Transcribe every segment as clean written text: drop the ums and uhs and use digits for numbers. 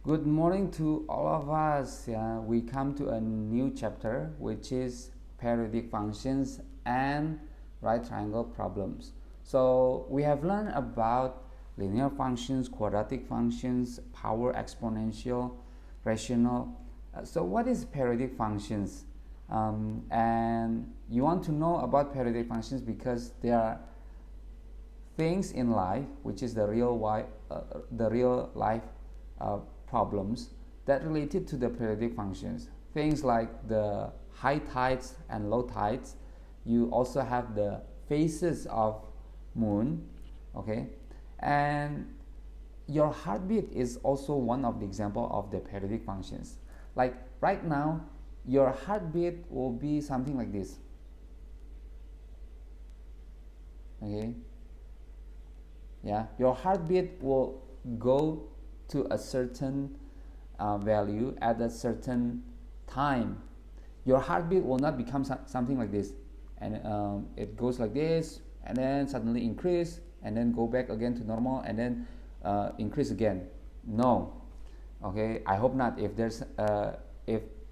Good morning to all of us. We come to a new chapter which is periodic functions and right triangle problems. So we have learned about linear functions, quadratic functions, power exponential, rational. So what is periodic functions? And you want to know about periodic functions because there are things in life, which is the real life uh, problems that related to the periodic functions. Things like the high tides and low tides. You also have the phases of moon, okay, and your heartbeat is also one of the example of the periodic functions. Like right now, your heartbeat will be something like this, okay. Yeah, your heartbeat will go to a certain value at a certain time. Your heartbeat will not become something like this, and it goes like this, and then suddenly increase, and then go back again to normal, and then increase again. No, okay. I hope not. If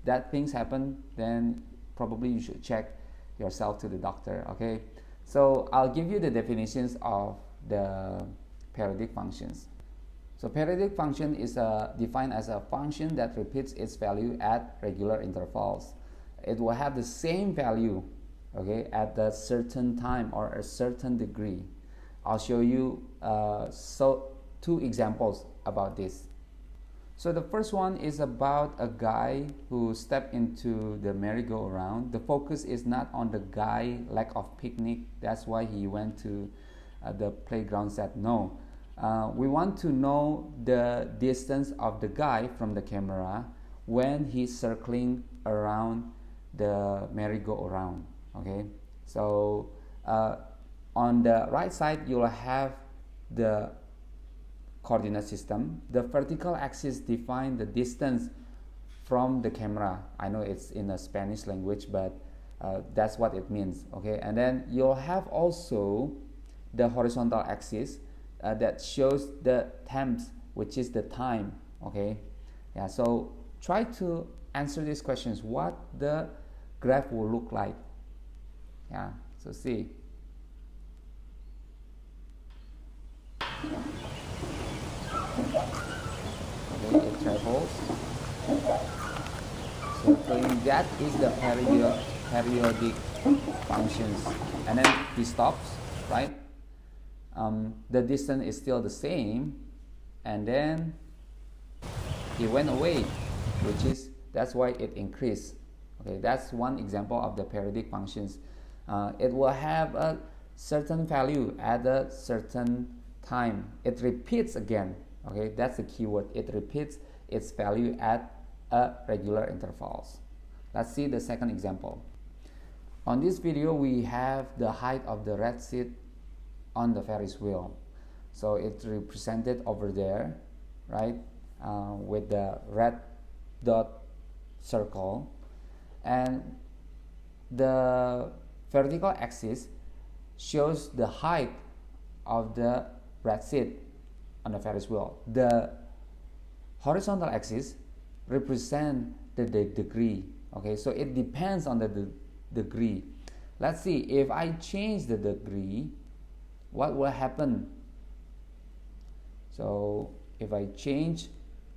that things happen, then probably you should check yourself to the doctor. Okay. So I'll give you the definitions of the periodic functions. So periodic function is defined as a function that repeats its value at regular intervals. It will have the same value, okay, at a certain time or a certain degree. I'll show you two examples about this. So the first one is about a guy who stepped into the merry-go-round. The focus is not on the guy lack of picnic. That's why he went to the playground set. No, we want to know the distance of the guy from the camera when he's circling around the merry-go-round. Okay, so on the right side you'll have the coordinate system. The vertical axis defines the distance from the camera. I know it's in a Spanish language, but that's what it means. Okay, and then you'll have also the horizontal axis that shows the temps, which is the time. Okay, yeah. So try to answer these questions. What the graph will look like. Yeah. So see. Okay, it travels. Circling. That is the periodic functions, and then he stops, right? The distance is still the same, and then it went away, that's why it increased. Okay, that's one example of the periodic functions. It will have a certain value at a certain time. It repeats again. Okay, that's the keyword. It repeats its value at a regular intervals. Let's see the second example. On this video, we have the height of the red seat on the Ferris wheel. So it's represented over there, right, with the red dot circle, and the vertical axis shows the height of the red seat on the Ferris wheel. The horizontal axis represents the degree. Okay, so it depends on the degree. Let's see, if I change the degree, what will happen? So if I change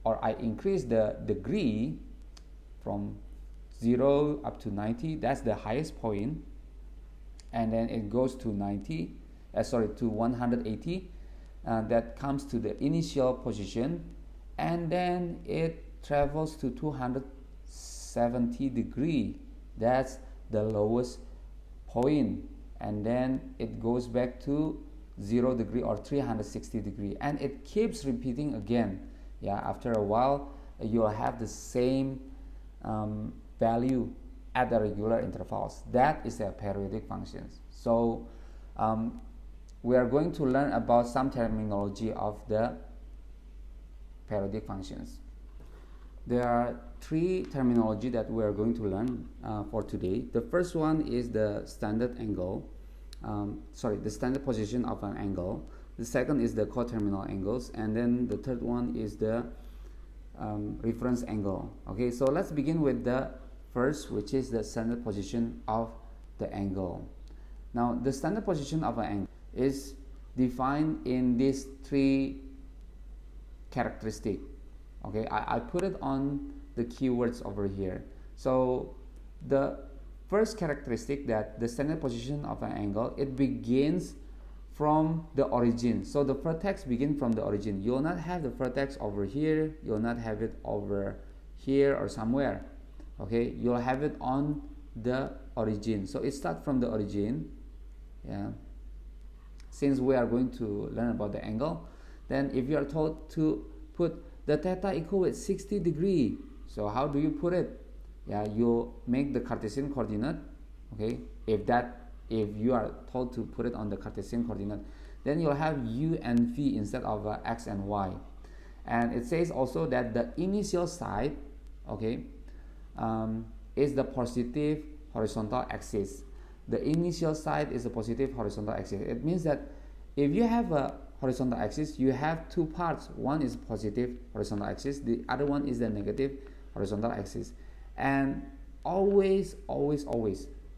or I increase the degree from 0 up to 90, that's the highest point, and then it goes to 180, that comes to the initial position, and then it travels to 270 degree. That's the lowest point, and then it goes back to 0 degree or 360 degree, and it keeps repeating again. Yeah, after a while you'll have the same value at the regular intervals. That is a periodic functions. So we are going to learn about some terminology of the periodic functions. There are three terminology that we are going to learn for today. The first one is the standard angle, the standard position of an angle. The second is the coterminal angles, and then the third one is the reference angle. Okay, so let's begin with the first, which is the standard position of the angle. Now the standard position of an angle is defined in these three characteristics. Okay, I put it on the keywords over here. So the first characteristic, that the standard position of an angle, it begins from the origin. So the vertex begin from the origin. You will not have the vertex over here, you will not have it over here or somewhere. Okay, you'll have it on the origin. So it starts from the origin. Yeah, since we are going to learn about the angle, then if you are told to put the theta equal with 60 degree, so how do you put it? Yeah, you make the Cartesian coordinate. Okay, if you are told to put it on the Cartesian coordinate, then you'll have u and v instead of x and y. And it says also that the initial side, okay, is the positive horizontal axis. The initial side is the positive horizontal axis. It means that if you have a horizontal axis, you have two parts. One is positive horizontal axis, the other one is the negative horizontal axis. And always,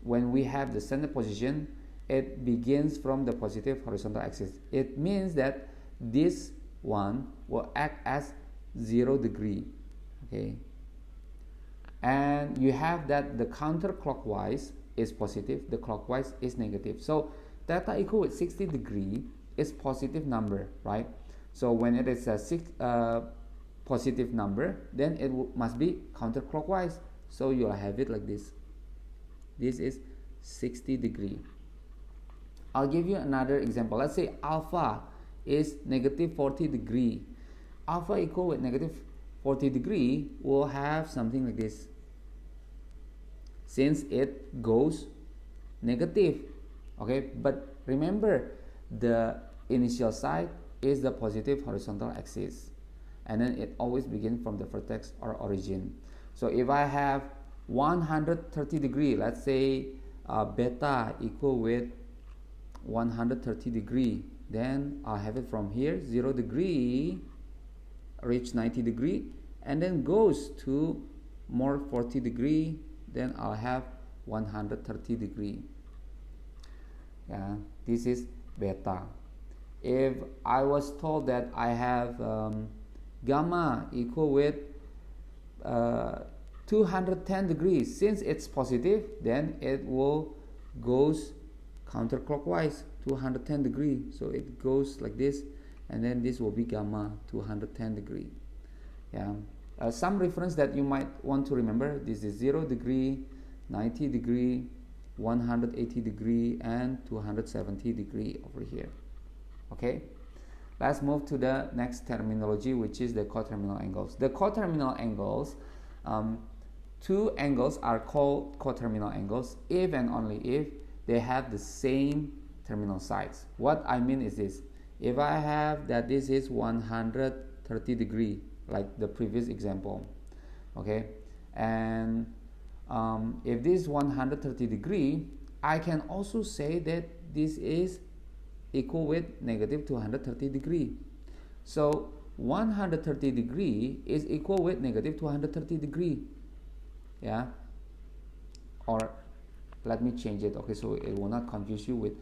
when we have the standard position, it begins from the positive horizontal axis. It means that this one will act as 0 degree. Okay, and you have that the counterclockwise is positive, the clockwise is negative. So theta equal with 60 degree is positive number, right? So when it is a positive number, then it must be counterclockwise. So you'll have it like this. This is 60 degree. I'll give you another example. Let's say alpha is negative 40 degree. Alpha equal with negative 40 degree will have something like this, since it goes negative. Okay, but remember, the initial side is the positive horizontal axis, and then it always begins from the vertex or origin. So if I have 130 degree, let's say beta equal with 130 degree, then I'll have it from here, 0 degree, reach 90 degree, and then goes to more 40 degree, then I'll have 130 degree. Yeah, this is beta. If I was told that I have gamma equal with 210 degrees, since it's positive, then it will goes counterclockwise 210 degree. So it goes like this, and then this will be gamma 210 degree. Yeah. Some reference that you might want to remember: this is 0 degree, 90 degree, 180 degree, and 270 degree over here. Okay, let's move to the next terminology, which is the coterminal angles. The coterminal angles, two angles are called coterminal angles if and only if they have the same terminal sides. What I mean is this: if I have that this is 130 degree, like the previous example, okay, and if this is 130 degree, I can also say that this is equal with negative 230 degree. So 130 degree is equal with negative 230 degree. Yeah, or let me change it. Okay, so it will not confuse you with,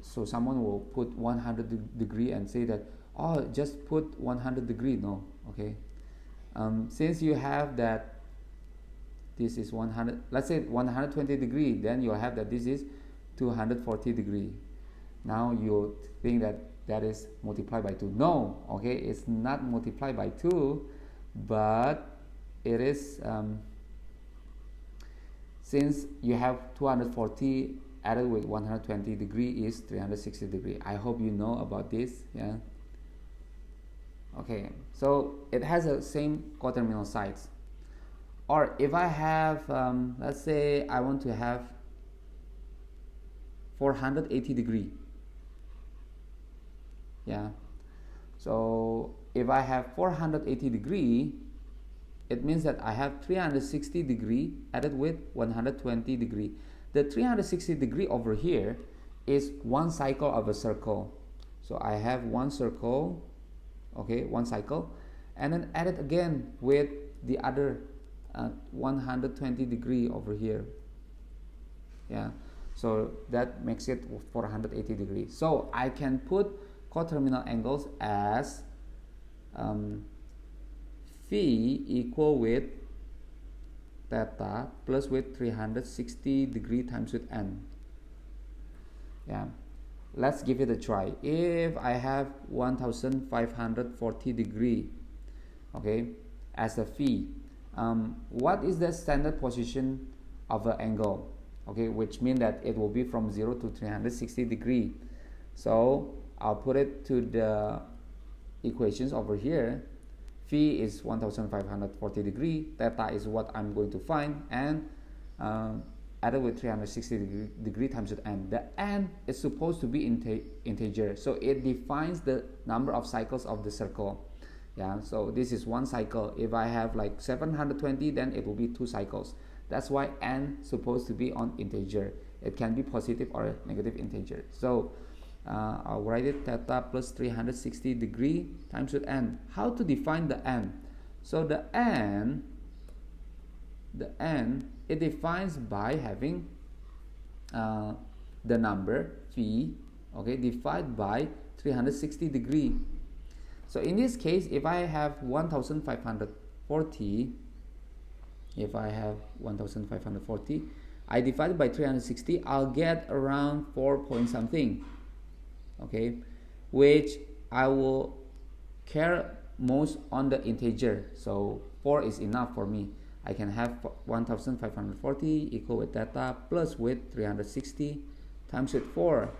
so someone will put 100 degree and say that, oh, just put 100 degree. No, okay, since you have that this is 100, let's say 120 degree, then you'll have that this is 240 degree. Now you think that that is multiplied by 2. No, okay, it's not multiplied by 2, but it is, since you have 240 added with 120 degree is 360 degree. I hope you know about this. Yeah. Okay, so it has the same coterminal sides. Or if I have, let's say I want to have 480 degree. Yeah, so if I have 480 degree, it means that I have 360 degree added with 120 degree. The 360 degree over here is one cycle of a circle. So I have one circle, okay, one cycle, and then add it again with the other 120 degree over here. Yeah, so that makes it 480 degrees. So I can put coterminal angles as phi equal with theta plus with 360 degree times with n. Yeah, let's give it a try. If I have 1540 degree, okay, as a phi, what is the standard position of an angle? Okay, which means that it will be from 0 to 360 degree. So I'll put it to the equations over here. Phi is 1540 degree, theta is what I'm going to find, and added with 360 degree times with n. The n is supposed to be integer, so it defines the number of cycles of the circle. Yeah, so this is one cycle. If I have like 720, then it will be 2 cycles. That's why n supposed to be on integer. It can be positive or negative integer. So I'll write it theta plus 360 degree times with n. How to define the n? So the n it defines by having the number phi, okay, divided by 360 degree. So in this case, if I have 1540, I divide it by 360, I'll get around 4 point something, okay, which I will care most on the integer. So 4 is enough for me. I can have 1540 equal with theta plus with 360 times with 4.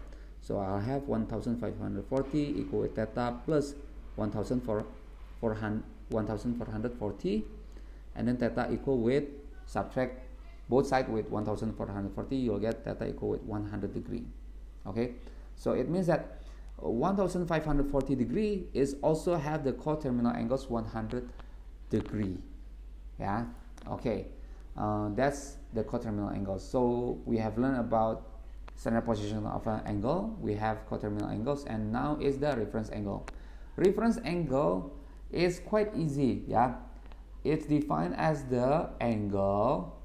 So I'll have 1540 equal with theta plus 1440, and then theta equal with, subtract both sides with 1440, you'll get theta equal with 100 degree. Okay, so it means that 1540 degree is also have the coterminal angles 100 degree. Yeah, okay, that's the coterminal angles. So we have learned about standard position of an angle, we have coterminal angles, and now is the reference angle. Reference angle is quite easy. Yeah, it's defined as the angle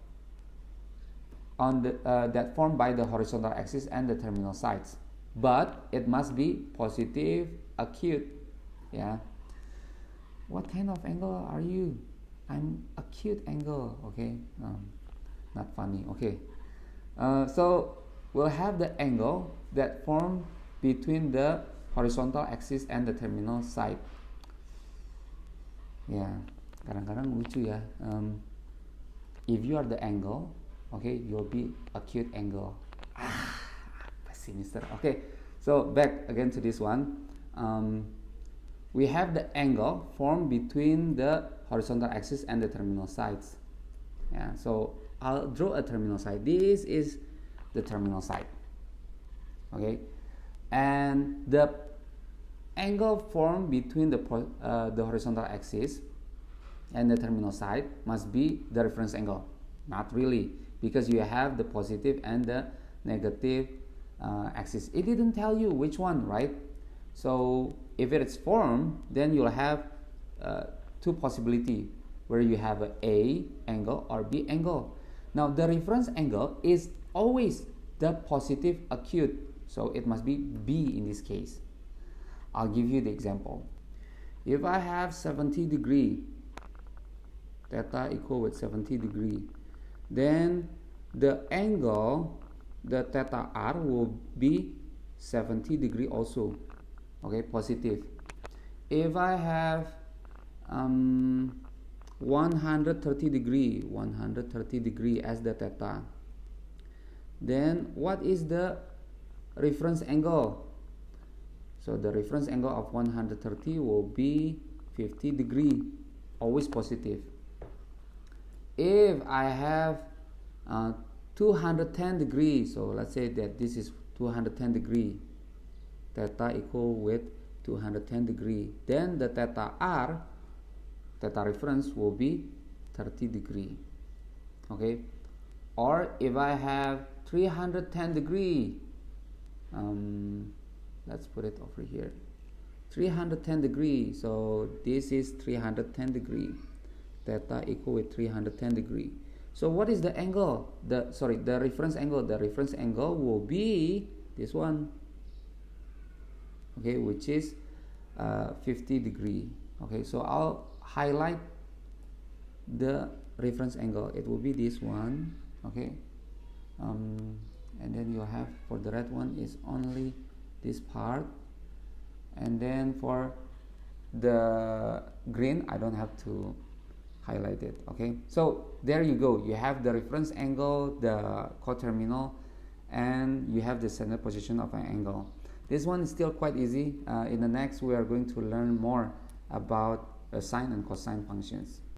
on the that formed by the horizontal axis and the terminal sides, but it must be positive acute. Yeah, what kind of angle are you? I'm acute angle. Okay, not funny. Okay, so we'll have the angle that form between the horizontal axis and the terminal side. Yeah, kadang-kadang lucu ya. If you are the angle, okay, you'll be acute angle. Sinister. Okay, so back again to this one. We have the angle formed between the horizontal axis and the terminal sides. Yeah, so I'll draw a terminal side. This is the terminal side. Okay, and the angle formed between the horizontal axis and the terminal side must be the reference angle. Not really, because you have the positive and the negative axis. It didn't tell you which one, right? So if it is formed, then you'll have two possibilities where you have a A angle or B angle. Now the reference angle is always the positive acute, so it must be B in this case. I'll give you the example. If I have 70 degree, theta equal with 70 degree, then the angle, the theta r will be 70 degree also. Okay, positive. If I have 130 degree as the theta, then what is the reference angle? So the reference angle of 130 will be 50 degree, always positive. If I have 210 degrees, so let's say that this is 210 degree, theta equal with 210 degree, then the theta r, theta reference, will be 30 degree. Okay, or if I have 310 degree, let's put it over here. 310 degree. So this is 310 degree. Theta equal with 310 degree. So what is the angle? The reference angle. The reference angle will be this one. Okay, which is 50 degree. Okay, so I'll highlight the reference angle. It will be this one. Okay, and then you have, for the red one is only this part, and then for the green I don't have to highlight it. Okay, so there you go. You have the reference angle, the coterminal, and you have the center position of an angle. This one is still quite easy. In the next we are going to learn more about sine and cosine functions.